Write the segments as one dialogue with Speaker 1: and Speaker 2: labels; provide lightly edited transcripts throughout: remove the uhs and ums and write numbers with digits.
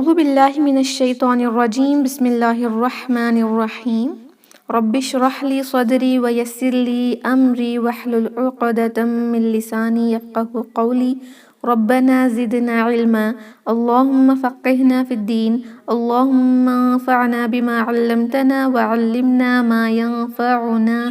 Speaker 1: اعوذ باللہ من الشیطان الرجیم بسم اللہ الرحمن الرحیم رب اشرح لی صدری ویسر لی امری واحلل عقدۃ من لسانی یفقہوا قولی ربنا زدنا علما اللہم فقہنا فی الدین اللہم انفعنا بما علمتنا وعلمنا ما ينفعنا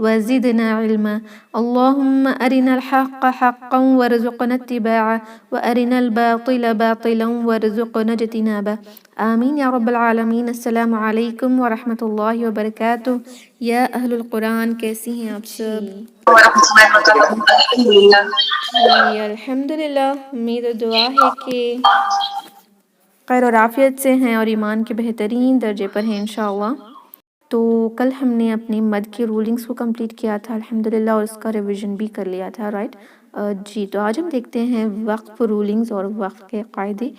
Speaker 1: وزدنا علما اللهم أرنا الحق حقا وارزقنا اتباعه وأرنا الباطل باطلا وارزقنا اجتنابه آمین یا رب العالمین۔ السلام علیکم ورحمۃ اللہ وبرکاتہ۔ یا اہل القرآن، کیسی ہیں آپ سب؟ جی الحمد للہ، امید و دعا ہے کہ خیر اور عافیت سے ہیں اور ایمان کے بہترین درجے پر ہیں انشاءاللہ۔ تو کل ہم نے اپنی مد کی رولنگز کو کمپلیٹ کیا تھا الحمدللہ، اور اس کا ریویژن بھی کر لیا تھا، رائٹ؟ جی تو آج ہم دیکھتے ہیں وقف رولنگز اور وقف کے قاعدے۔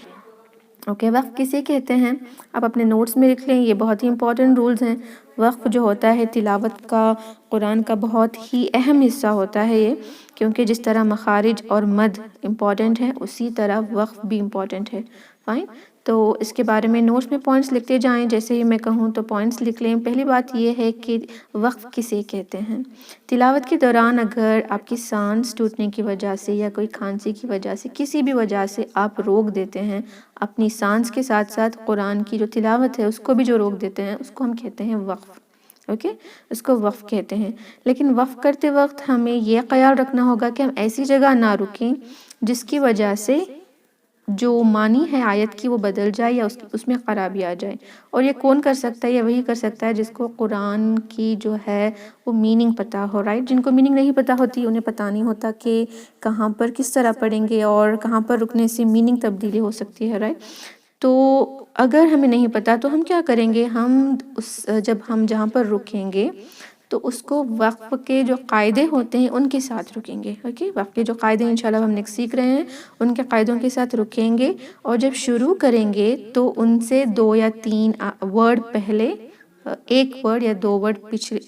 Speaker 1: اوکے، وقف کسے کہتے ہیں آپ اپنے نوٹس میں لکھ لیں، یہ بہت ہی امپورٹنٹ رولز ہیں۔ وقف جو ہوتا ہے تلاوت کا، قرآن کا بہت ہی اہم حصہ ہوتا ہے یہ، کیونکہ جس طرح مخارج اور مد امپورٹنٹ ہے اسی طرح وقف بھی امپورٹنٹ ہے، فائن؟ تو اس کے بارے میں نوٹس میں پوائنٹس لکھتے جائیں، جیسے ہی میں کہوں تو پوائنٹس لکھ لیں۔ پہلی بات یہ ہے کہ وقف کسے کہتے ہیں۔ تلاوت کے دوران اگر آپ کی سانس ٹوٹنے کی وجہ سے یا کوئی کھانسی کی وجہ سے، کسی بھی وجہ سے آپ روک دیتے ہیں اپنی سانس کے ساتھ ساتھ قرآن کی جو تلاوت ہے اس کو بھی جو روک دیتے ہیں، اس کو ہم کہتے ہیں وقف۔ اوکے، اس کو وقف کہتے ہیں۔ لیکن وقف کرتے وقت ہمیں یہ خیال رکھنا ہوگا کہ ہم ایسی جگہ نہ رکیں جس کی وجہ سے جو معنی ہے آیت کی وہ بدل جائے یا اس میں خرابی آ جائے۔ اور یہ کون کر سکتا ہے؟ یہ وہی کر سکتا ہے جس کو قرآن کی جو ہے وہ میننگ پتہ ہو، رائٹ؟ جن کو میننگ نہیں پتہ ہوتی انہیں پتہ نہیں ہوتا کہ کہاں پر کس طرح پڑھیں گے اور کہاں پر رکنے سے میننگ تبدیلی ہو سکتی ہے، رائٹ؟ تو اگر ہمیں نہیں پتہ تو ہم کیا کریں گے، جب ہم جہاں پر رکیں گے تو اس کو وقف کے جو قاعدے ہوتے ہیں ان کے ساتھ رکیں گے۔ اوکے، وقف کے جو قاعدے انشاءاللہ ہم نیکسٹ سیکھ رہے ہیں ان کے قاعدوں کے ساتھ رکیں گے، اور جب شروع کریں گے تو ان سے 2 یا 3 ورڈ پہلے، 1 ورڈ یا 2 ورڈ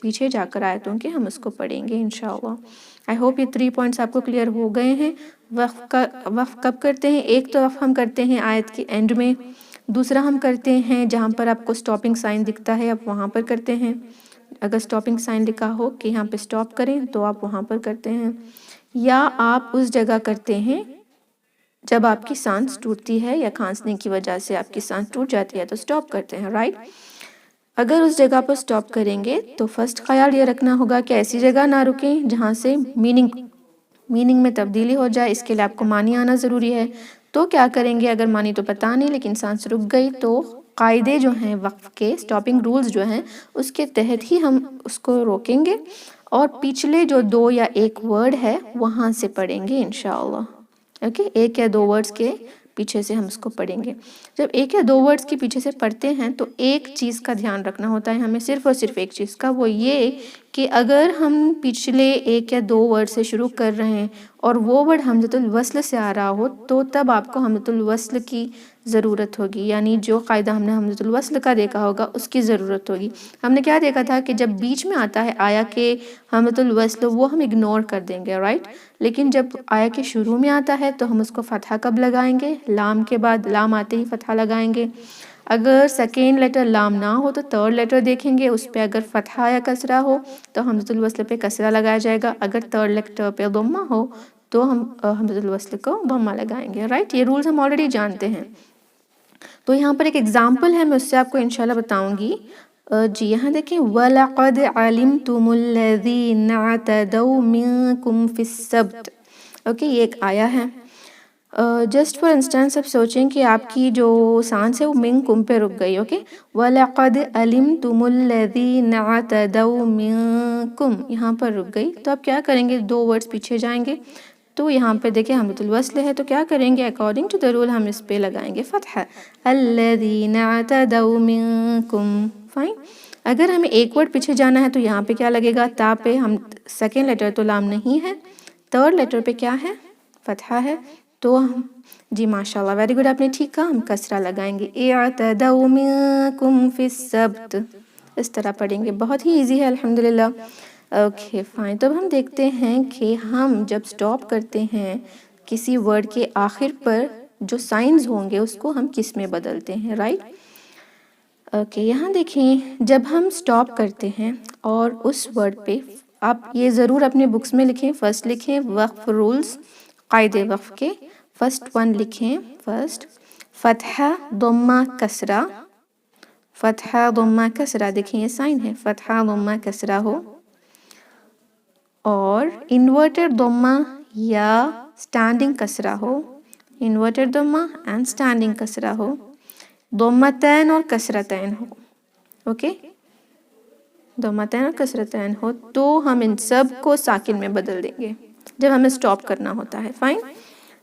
Speaker 1: پیچھے جا کر آیتوں کے ہم اس کو پڑھیں گے انشاءاللہ۔ آئی ہوپ یہ 3 پوائنٹس آپ کو کلیئر ہو گئے ہیں۔ وقف کب کرتے ہیں؟ ایک تو وقف ہم کرتے ہیں آیت کے اینڈ میں، دوسرا ہم کرتے ہیں جہاں پر آپ کو سٹاپنگ سائن دکھتا ہے آپ وہاں پر کرتے ہیں۔ اگر سٹاپنگ سائن لکھا ہو کہ یہاں پہ سٹاپ کریں تو آپ وہاں پر کرتے ہیں، یا آپ اس جگہ کرتے ہیں جب آپ کی سانس ٹوٹتی ہے یا کھانسنے کی وجہ سے آپ کی سانس ٹوٹ جاتی ہے تو سٹاپ کرتے ہیں، رائٹ؟ اگر اس جگہ پر سٹاپ کریں گے تو فرسٹ خیال یہ رکھنا ہوگا کہ ایسی جگہ نہ رکیں جہاں سے میننگ میں تبدیلی ہو جائے، اس کے لیے آپ کو معنی آنا ضروری ہے۔ تو کیا کریں گے، اگر معنی تو پتہ نہیں لیکن سانس رک گئی تو قاعدے جو ہیں وقف کے، سٹاپنگ رولز جو ہیں اس کے تحت ہی ہم اس کو روکیں گے اور پچھلے جو 2 یا 1 ورڈ ہے وہاں سے پڑھیں گے انشاءاللہ۔ اوکے، 1 یا 2 ورڈز کے پیچھے سے ہم اس کو پڑھیں گے۔ جب 1 یا 2 ورڈز کے پیچھے سے پڑھتے ہیں تو ایک چیز کا دھیان رکھنا ہوتا ہے ہمیں، صرف اور صرف ایک چیز کا، وہ یہ کہ اگر ہم پچھلے 1 یا 2 ورڈ سے شروع کر رہے ہیں اور وہ ورڈ حمزۃ الوصل سے آ رہا ہو تو تب آپ کو حمزۃ الوصل کی ضرورت ہوگی، یعنی جو قاعدہ ہم نے حمزۃ الوصل کا دیکھا ہوگا اس کی ضرورت ہوگی۔ ہم نے کیا دیکھا تھا کہ جب بیچ میں آتا ہے آیا کہ حمزۃ الوصل وہ ہم اگنور کر دیں گے، رائٹ؟ لیکن جب آیا کے شروع میں آتا ہے تو ہم اس کو فتحہ کب لگائیں گے؟ لام کے بعد، لام آتے ہی فتحہ لگائیں گے۔ اگر سیکنڈ لیٹر لام نہ ہو تو تھرڈ لیٹر دیکھیں گے، اس پہ اگر فتحہ یا کسرہ ہو تو حمزۃ الوصل پہ کسرہ لگایا جائے گا، اگر تھرڈ لیٹر پہ ضمہ ہو تو ہم حمزۃ الوصل کو ضمہ لگائیں گے، رائٹ؟ یہ رولز ہم آلریڈی جانتے ہیں۔ تو یہاں پر ایک ایگزامپل ہے، میں اس سے آپ کو انشاءاللہ بتاؤں گی۔ جی یہاں دیکھیں، وَلَقَدْ عَلِمْتُمُ الَّذِينَ اعْتَدَوْا مِنْكُمْ فِي السَّبْتِ۔ اوکے، یہ ایک آیا ہے۔ جسٹ فار انسٹنس اب سوچیں کہ آپ کی جو سانس ہے وہ منکم پہ رک گئی، اوکے؟ وَلَقَدْ عَلِمْتُمُ الَّذِينَ اعْتَدَوْا مِنْكُمْ، یہاں پر رک گئی تو آپ کیا کریں گے، 2 ورڈز پیچھے جائیں گے۔ تو یہاں پہ دیکھیں حمزۃ الوصل ہے تو کیا کریں گے، اکارڈنگ ٹو دا رول ہم اس پہ لگائیں گے فتحہ، الَّذِينَ اعْتَدَوْا مِنْكُمْ، فائن؟ اگر ہمیں 1 ورڈ پیچھے جانا ہے تو یہاں پہ کیا لگے گا، تا پہ ہم سیکنڈ لیٹر تو لام نہیں ہے، تھرڈ لیٹر پہ کیا ہے، فتحہ ہے، تو ہم جی ماشاءاللہ ویری گڈ، آپ نے ٹھیک کہا، ہم کسرہ لگائیں گے، اعْتَدَوْا مِنْكُمْ فِي السَّبْتِ، اس طرح پڑھیں گے، بہت ہی ایزی ہے الحمدللہ۔ اوکے فائن، تو اب ہم دیکھتے ہیں کہ ہم جب سٹاپ کرتے ہیں کسی ورڈ کے آخر پر جو سائنز ہوں گے اس کو ہم کس میں بدلتے ہیں، رائٹ؟ اوکے، یہاں دیکھیں جب ہم سٹاپ کرتے ہیں اور اس ورڈ پہ، آپ یہ ضرور اپنے بکس میں لکھیں، فرسٹ لکھیں وقف رولز، قاعدے وقف کے، فرسٹ ون لکھیں، فرسٹ فتحہ ضمہ کسرہ، فتحہ ضمہ کسرہ، دیکھیں یہ سائن ہے، فتحہ ضمہ کسرہ ہو اور انورٹڈ ضمہ یا اسٹینڈنگ کسرہ ہو، انورٹڈ ضمہ اینڈ اسٹینڈنگ کسرہ ہو، ضمتین اور کسرتین ہو، اوکے، ضمتین اور کسرتین ہو تو ہم ان سب کو ساکن میں بدل دیں گے جب ہمیں سٹاپ کرنا ہوتا ہے، فائن۔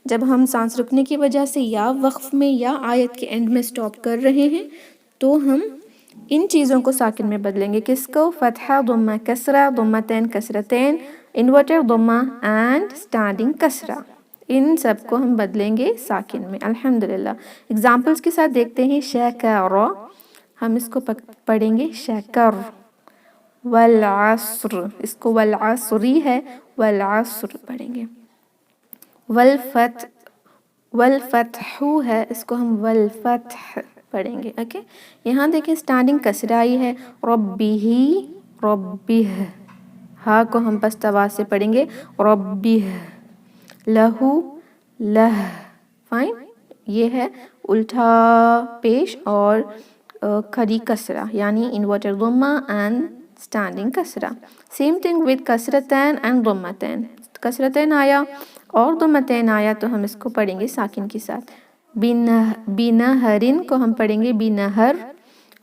Speaker 1: جب ہم سانس رکنے کی وجہ سے یا وقف میں یا آیت کے اینڈ میں سٹاپ کر رہے ہیں تو ہم ان چیزوں کو ساکن میں بدلیں گے، کس کو؟ فتحہ ضمہ کسرہ، ضمتین کسرتین، انورٹڈ ضمہ اینڈ اسٹینڈنگ کسرہ، ان سب کو ہم بدلیں گے ساکن میں، الحمدللہ۔ اگزامپلز کے ساتھ دیکھتے ہیں، شکر، ہم اس کو پڑھیں گے شکر، والعصر، اس کو والعصری ہے، والعصر پڑھیں گے، والفتح ہے، اس کو ہم والفتح پڑھیں گے، اوکے۔ یہاں دیکھیں اسٹینڈنگ کسرہ آئی ہے، ربہ، ربہ، ہاں کو ہم پست آواز سے پڑھیں گے ربہ، لہو، لہ، فائن۔ یہ ہے الٹا پیش اور کھڑی کسرہ، یعنی انورٹڈ ضمہ اینڈ اسٹینڈنگ کسرہ۔ سیم تھنگ وتھ کسرتین اینڈ ضمتین، کسرتین آیا اور ضمتین آیا تو ہم اس کو پڑھیں گے ساکن کے ساتھ، بنہرن کو ہم پڑھیں گے بنہر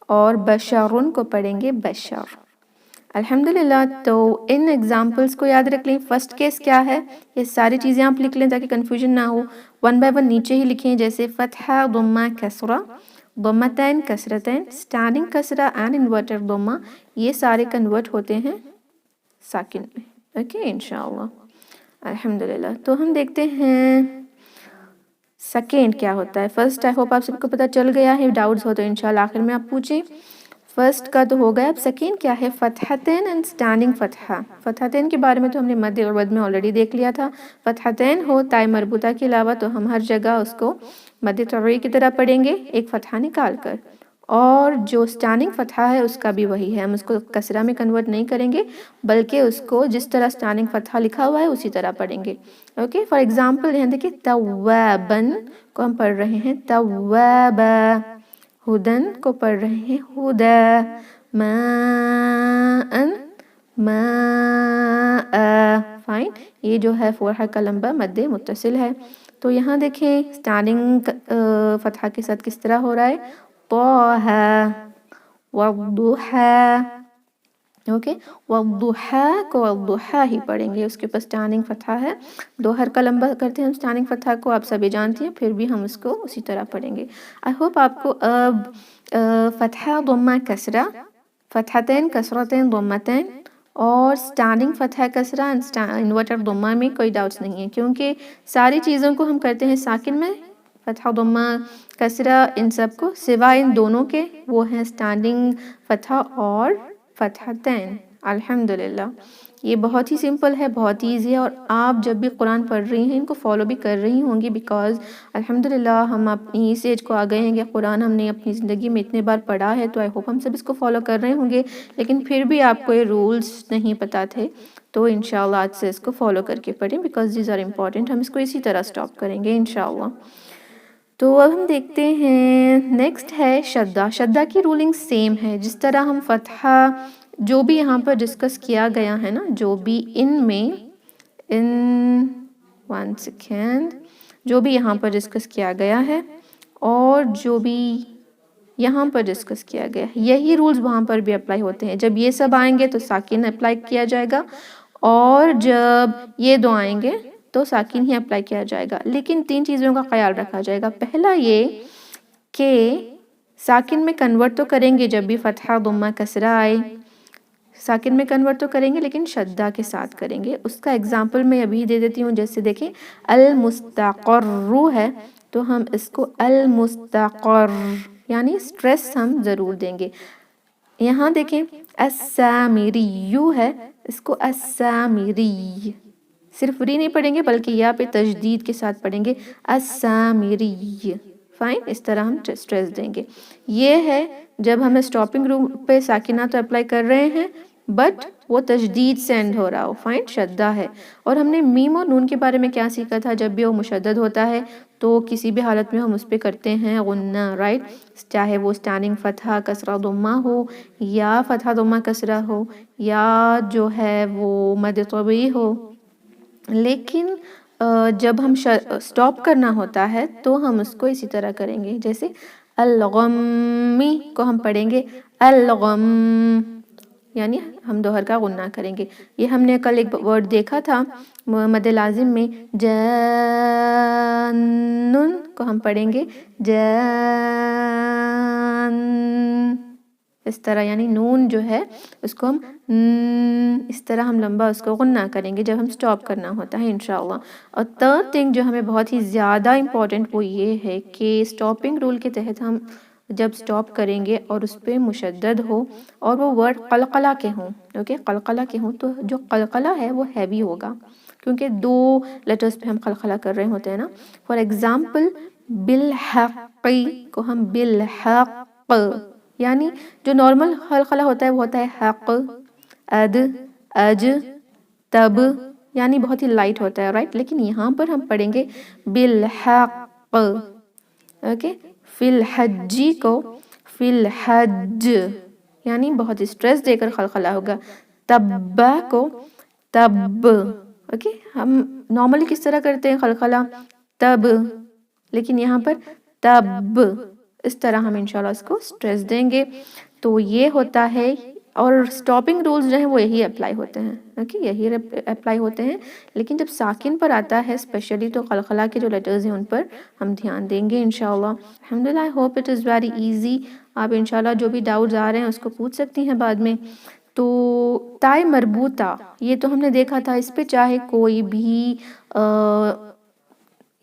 Speaker 1: اور بشرن کو پڑھیں گے بشر، الحمدللہ۔ تو ان ایگزامپلس کو یاد رکھ لیں۔ فرسٹ کیس کیا ہے، یہ ساری چیزیں آپ لکھ لیں تاکہ کنفیوژن نہ ہو، ون بائی ون نیچے ہی لکھیں، جیسے فتحہ ضمہ کسرہ، ضمتین کسرتین، اسٹینڈنگ کسرہ اینڈ انورٹڈ ضمہ، یہ سارے کنورٹ ہوتے ہیں ساکن میں، اوکے انشاءاللہ، الحمدللہ۔ تو ہم دیکھتے ہیں سیکنڈ کیا ہوتا ہے۔ فرسٹ آئی ہوپ آپ سب کو پتہ چل گیا ہے، ڈاؤٹس ہو تو انشاءاللہ آخر میں آپ پوچھیں۔ فرسٹ کا تو ہو گیا، اب سیکنڈ کیا ہے، فتحتین اینڈ اسٹینڈنگ فتحہ۔ فتحتین کے بارے میں تو ہم نے مد اور ود میں آلریڈی دیکھ لیا تھا، فتحتین ہو تائے مربوطہ کے علاوہ تو ہم ہر جگہ اس کو مد طبیعی کی طرح پڑھیں گے، ایک فتحہ نکال کر، اور جو اسٹینڈنگ فتحہ ہے اس کا بھی وہی ہے، ہم اس کو کسرہ میں کنورٹ نہیں کریں گے بلکہ اس کو جس طرح اسٹینڈنگ فتحہ لکھا ہوا ہے اسی طرح پڑھیں گے، اوکے۔ فار ایگزامپل یہاں دیکھیں، توابن کو ہم پڑھ رہے ہیں توابا، ہدن کو پڑھ رہے ہیں ہدا، ماءً، ماء، فائن۔ یہ جو ہے فور حرف کا لمبا مد متصل ہے۔ تو یہاں دیکھیں اسٹینڈنگ فتحہ کے ساتھ کس طرح ہو رہا ہے، طٰہ، والضحیٰ، اوکے، والضحیٰ کو والضحیٰ ہی پڑھیں گے، اس کے پاس اسٹینڈنگ فتحہ ہے، دو حرف کا لمبا کرتے ہیں ہم اسٹینڈنگ فتحہ کو، آپ سبھی جانتی ہیں، پھر بھی ہم اس کو اسی طرح پڑھیں گے۔ آئی ہوپ آپ کو اب فتحہ ضمہ کسرہ، فتحتین کسرتین ضمتین اور اسٹینڈنگ فتحہ کسرہ انورٹڈ ضمہ میں کوئی ڈاؤٹس نہیں ہے، کیونکہ ساری چیزوں کو ہم کرتے ہیں ساکن میں، فتحہ ضمہ کسرہ ان سب کو، سوائے ان دونوں کے، وہ ہیں اسٹینڈنگ فتحہ اور فتحتین، الحمدللہ۔ یہ بہت ہی سمپل ہے، بہت ایزی ہے، اور آپ جب بھی قرآن پڑھ رہی ہیں ان کو فالو بھی کر رہی ہوں گی، بیکاز الحمدللہ ہم اپنی اس ایج کو آ گئے ہیں کہ قرآن ہم نے اپنی زندگی میں اتنے بار پڑھا ہے، تو آئی ہوپ ہم سب اس کو فالو کر رہے ہوں گے، لیکن پھر بھی آپ کو یہ رولز نہیں پتہ تھے تو انشاءاللہ آج سے اس کو فالو کر کے پڑھیں، بیکاز دیز آر امپورٹنٹ، ہم اس کو اسی طرح سٹاپ کریں گے انشاءاللہ۔ تو اب ہم دیکھتے ہیں نیکسٹ ہے شدہ۔ شدہ کی رولنگ سیم ہے، جس طرح ہم فتحہ جو بھی یہاں پر ڈسکس کیا گیا ہے نا، جو بھی ون سیکنڈ، جو بھی یہاں پر ڈسکس کیا گیا ہے اور جو بھی یہاں پر ڈسکس کیا گیا ہے، یہی رولز وہاں پر بھی اپلائی ہوتے ہیں۔ جب یہ سب آئیں گے تو ساکن اپلائی کیا جائے گا، اور جب یہ دو آئیں گے تو ساکن ہی اپلائی کیا جائے گا، لیکن تین چیزوں کا خیال رکھا جائے گا۔ پہلا یہ کہ ساکن میں کنورٹ تو کریں گے جب بھی فتحہ ضمہ کسرہ آئے، ساکن میں کنورٹ تو کریں گے لیکن شدہ کے ساتھ کریں گے۔ اس کا ایگزامپل میں ابھی دے دیتی ہوں، جیسے دیکھیں المستقر ہے تو ہم اس کو المستقر، یعنی سٹریس ہم ضرور دیں گے۔ یہاں دیکھیں السامری ہے، اس کو السامری، صرف ری نہیں پڑھیں گے بلکہ یا پہ تشدید کے ساتھ پڑھیں گے السامری. فائن، اس طرح ہم سٹریس دیں گے. یہ ہے جب ہمیں سٹاپنگ رول پہ ساکنہ تو اپلائی کر رہے ہیں بٹ وہ تشدید سے اینڈ ہو رہا ہو. فائن، شدہ ہے. اور ہم نے میم اور نون کے بارے میں کیا سیکھا تھا؟ جب بھی وہ مشدد ہوتا ہے تو کسی بھی حالت میں ہم اس پہ کرتے ہیں غنہ، رائٹ؟ چاہے وہ اسٹینڈنگ فتحہ کسرہ ضمہ ہو یا فتحہ ضمہ کسرہ ہو یا جو ہے وہ مد طبیعی ہو. لیکن جب ہم سٹاپ کرنا ہوتا ہے تو ہم اس کو اسی طرح کریں گے. جیسے الغمی کو ہم پڑھیں گے الغم، یعنی ہم دوہر کا غنہ کریں گے. یہ ہم نے کل ایک ورڈ دیکھا تھا مد لازم میں، جانن کو ہم پڑھیں گے جان، اس طرح. یعنی نون جو ہے اس کو ہم اس طرح ہم لمبا اس کو غنہ کریں گے جب ہم سٹاپ کرنا ہوتا ہے انشاءاللہ. اور تھرڈ تھنگ جو ہمیں بہت ہی زیادہ امپورٹنٹ وہ یہ ہے کہ سٹاپنگ رول کے تحت ہم جب سٹاپ کریں گے اور اس پہ مشدد ہو اور وہ ورڈ قلقلہ کے ہوں، اوکے، قلقلہ کے ہوں، تو جو قلقلہ ہے وہ ہیوی ہوگا کیونکہ 2 لیٹرز پہ ہم قلقلہ کر رہے ہوتے ہیں نا. فار ایگزامپل بالحق کو ہم بالحق، یعنی جو نارمل قلقلہ ہوتا ہے وہ ہوتا ہے حق، اد، اج، تب، یعنی بہت ہی لائٹ ہوتا ہے، رائٹ؟ لیکن یہاں پر ہم پڑھیں گے بالحق، اوکے. فی الحجی کو فی الحج، یعنی بہت اسٹریس دے کر قلقلہ ہوگا. تبا کو تب، اوکے. ہم نارملی کس طرح کرتے ہیں قلقلہ؟ تب، لیکن یہاں پر تب، اس طرح ہم انشاءاللہ اس کو سٹریس دیں گے. تو یہ ہوتا ہے. اور سٹاپنگ رولز جو ہیں وہ یہی اپلائی ہوتے ہیں، اوکے، یہی اپلائی ہوتے ہیں. لیکن جب ساکن پر آتا ہے اسپیشلی تو قلقلہ کے جو لیٹرز ہیں ان پر ہم دھیان دیں گے انشاءاللہ. الحمدللہ، I hope it is very easy. آپ انشاءاللہ جو بھی ڈاؤٹس آ رہے ہیں اس کو پوچھ سکتی ہیں بعد میں. تو تائے مربوطہ یہ تو ہم نے دیکھا تھا، اس پہ چاہے کوئی بھی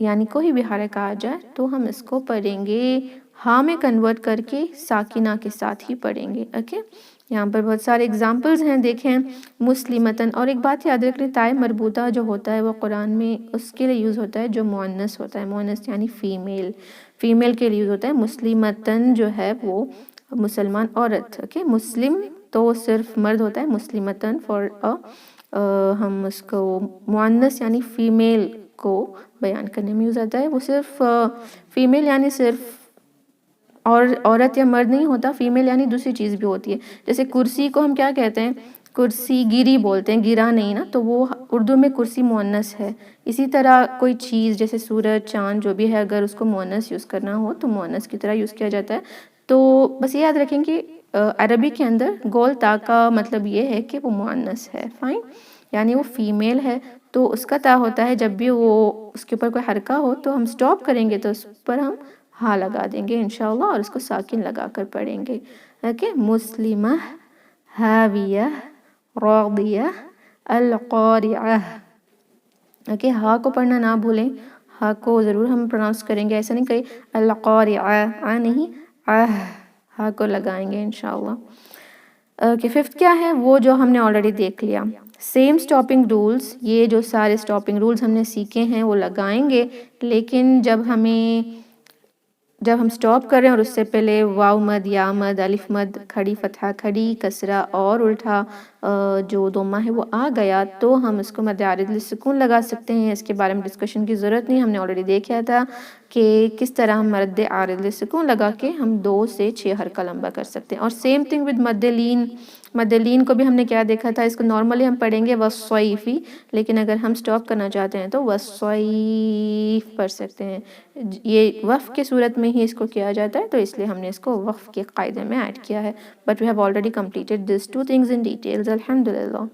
Speaker 1: یعنی کوئی بھی حرکہ آ جائے تو ہم اس کو پڑھیں گے ہاں میں کنورٹ کر کے ساکنہ کے ساتھ ہی پڑھیں گے، اوکے. یہاں پر بہت سارے اگزامپلز ہیں، دیکھیں مسلمتن. اور ایک بات یاد رکھ لیں، تائے مربوطہ جو ہوتا ہے وہ قرآن میں اس کے لیے یوز ہوتا ہے جو مؤنث ہوتا ہے، مؤنث یعنی فیمیل کے لیے یوز ہوتا ہے. مسلمتن جو ہے وہ مسلمان عورت، اوکے. مسلم تو صرف مرد ہوتا ہے، مسلمتن ہم اس کو مؤنث یعنی فیمیل کو بیان کرنے میں یوز آتا ہے. وہ صرف فیمیل یعنی صرف عورت یا مرد نہیں ہوتا، فیمیل یعنی دوسری چیز بھی ہوتی ہے. جیسے کرسی کو ہم کیا کہتے ہیں؟ کرسی گیری بولتے ہیں، گرا نہیں نا، تو وہ اردو میں کرسی مؤنث ہے. اسی طرح کوئی چیز جیسے سورج، چاند جو بھی ہے، اگر اس کو مؤنث یوز کرنا ہو تو مؤنث کی طرح یوز کیا جاتا ہے. تو بس یہ یاد رکھیں کہ عربی کے اندر گول تا کا مطلب یہ ہے کہ وہ مؤنث ہے، فائن، یعنی وہ فیمیل ہے. تو اس کا تا ہوتا ہے جب بھی وہ اس کے اوپر کوئی حرکہ ہو تو ہم سٹاپ کریں گے تو اس پر ہم ہاں لگا دیں گے انشاءاللہ اور اس کو ساکن لگا کر پڑھیں گے، اوکے. مسلمہ، حاویہ، راضیہ، القارعہ، اوکے. ہاں کو پڑھنا نہ بھولیں، ہاں کو ضرور ہم پروناؤنس کریں گے، ایسا نہیں کہ القارعہ، نہیں، ہاں کو لگائیں گے انشاءاللہ. اوکے. ففتھ کیا ہے؟ وہ جو ہم نے آلریڈی دیکھ لیا، سیم سٹاپنگ رولز. یہ جو سارے سٹاپنگ رولز ہم نے سیکھے ہیں وہ لگائیں گے، لیکن جب ہم سٹاپ کر رہے ہیں اور اس سے پہلے واو مد، یا مد، الف مد، کھڑی فتحہ، کھڑی کسرہ اور الٹا جو ضمہ ہے وہ آ گیا تو ہم اس کو مد عارض للسکون لگا سکتے ہیں. اس کے بارے میں ڈسکشن کی ضرورت نہیں، ہم نے آلریڈی دیکھا تھا کہ کس طرح ہم مد عارض للسکون لگا کے ہم 2 سے 6 حرکہ لمبا کر سکتے ہیں. اور سیم تھنگ ود مد لین. مد لین کو بھی ہم نے کیا دیکھا تھا؟ اس کو نارملی ہم پڑھیں گے والصیفی، لیکن اگر ہم سٹاپ کرنا چاہتے ہیں تو والصیف پڑھ سکتے ہیں. یہ وقف کے صورت میں ہی اس کو کیا جاتا ہے تو اس لیے ہم نے اس کو وقف کے قاعدے میں ایڈ کیا ہے. But we have already completed this 2 things in details الحمدللہ.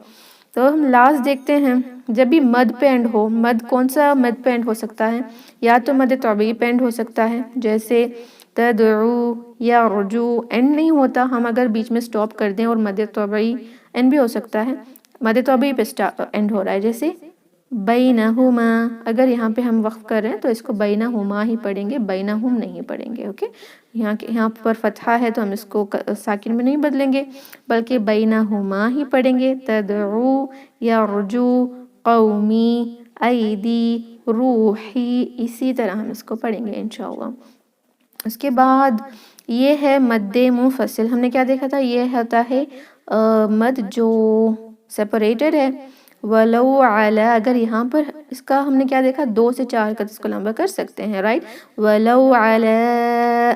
Speaker 1: تو ہم لاسٹ دیکھتے ہیں، جب بھی مد پہ اینڈ ہو، مد کون سا مد پہ اینڈ ہو سکتا ہے؟ یا تو مد طبیعی پہ اینڈ ہو سکتا ہے جیسے تدعو، یا رجوع اینڈ نہیں ہوتا، ہم اگر بیچ میں سٹاپ کر دیں اور مد طبیعی اینڈ بھی ہو سکتا ہے. مد طبیعی پہ اینڈ ہو رہا ہے جیسے بینہما، اگر یہاں پہ ہم وقف کر رہے ہیں تو اس کو بینہما ہی پڑھیں گے، بینہم نہیں پڑھیں گے، اوکے. یہاں پر فتحہ ہے تو ہم اس کو ساکن میں نہیں بدلیں گے بلکہ بینہما ہی پڑھیں گے. تدعو یا رجوع قومی، ایدی، روحی، اسی طرح ہم اس کو پڑھیں گے انشاءاللہ۔ اس کے بعد یہ ہے مد منفصل، ہم نے کیا دیکھا تھا، یہ ہوتا ہے مد جو سیپریٹڈ ہے، ولو علی، اگر یہاں پر اس کا ہم نے کیا دیکھا 2 سے 4 حرکت اس کو لمبا کر سکتے ہیں، رائٹ، ولو علی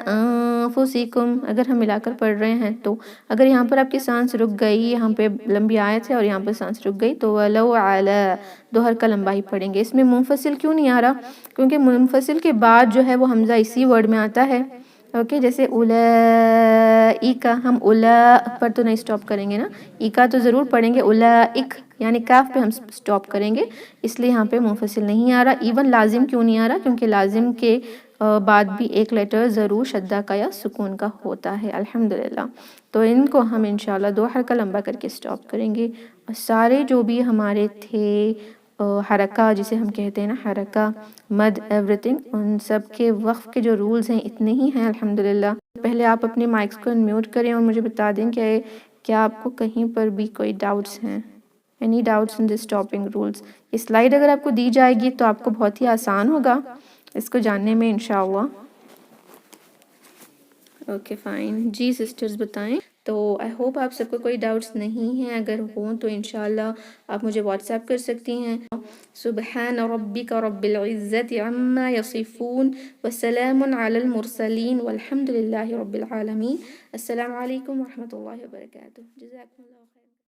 Speaker 1: انفسکم، اگر ہم ملا کر پڑھ رہے ہیں تو اگر یہاں پر آپ کی سانس رک گئی، یہاں پہ لمبی آیت ہے اور یہاں پہ سانس رک گئی تو ولو علی 2 حرکت لمبا ہی پڑھیں گے۔ اس میں منفصل کیوں نہیں آ رہا، کیونکہ منفصل کے بعد جو ہے وہ حمزہ اسی ورڈ میں آتا ہے، اوکے، جیسے اولائکا، ہم اولا پر تو نہیں سٹاپ کریں گے نا، ایکا تو ضرور پڑھیں گے، اولائک یعنی کاف پہ ہم سٹاپ کریں گے، اس لیے یہاں پہ منفصل نہیں آ رہا۔ ایون لازم کیوں نہیں آ رہا، کیونکہ لازم کے بعد بھی ایک لیٹر ضرور شدہ کا یا سکون کا ہوتا ہے، الحمدللہ۔ تو ان کو ہم انشاءاللہ 2 حرکہ لمبا کر کے سٹاپ کریں گے، اور سارے جو بھی ہمارے تھے حرکہ جسے ہم کہتے ہیں نا، حرکہ، مد، ایوریتھنگ، ان سب کے وقف کے جو رولز ہیں اتنے ہی ہیں الحمدللہ۔ پہلے آپ اپنے مائکس کو انمیوٹ کریں اور مجھے بتا دیں کہ کیا آپ کو کہیں پر بھی کوئی ڈاؤٹس ہیں، any doubts in this stopping rules۔ یہ سلائیڈ اگر آپ کو دی جائے گی تو آپ کو بہت ہی آسان ہوگا اس کو جاننے میں انشاءاللہ۔ اوکے فائن، جی سسٹرز بتائیں۔ تو آئی ہوپ آپ سب کو کوئی ڈاؤٹس نہیں ہیں، اگر ہوں تو انشاءاللہ آپ مجھے واٹس ایپ کر سکتی ہیں۔ سبحان ربک رب العزت عما یصفون وسلام علی المرسلین والحمد للہ رب العالمین۔ السلام علیکم ورحمۃ اللہ وبرکاتہ، جزاکم اللہ۔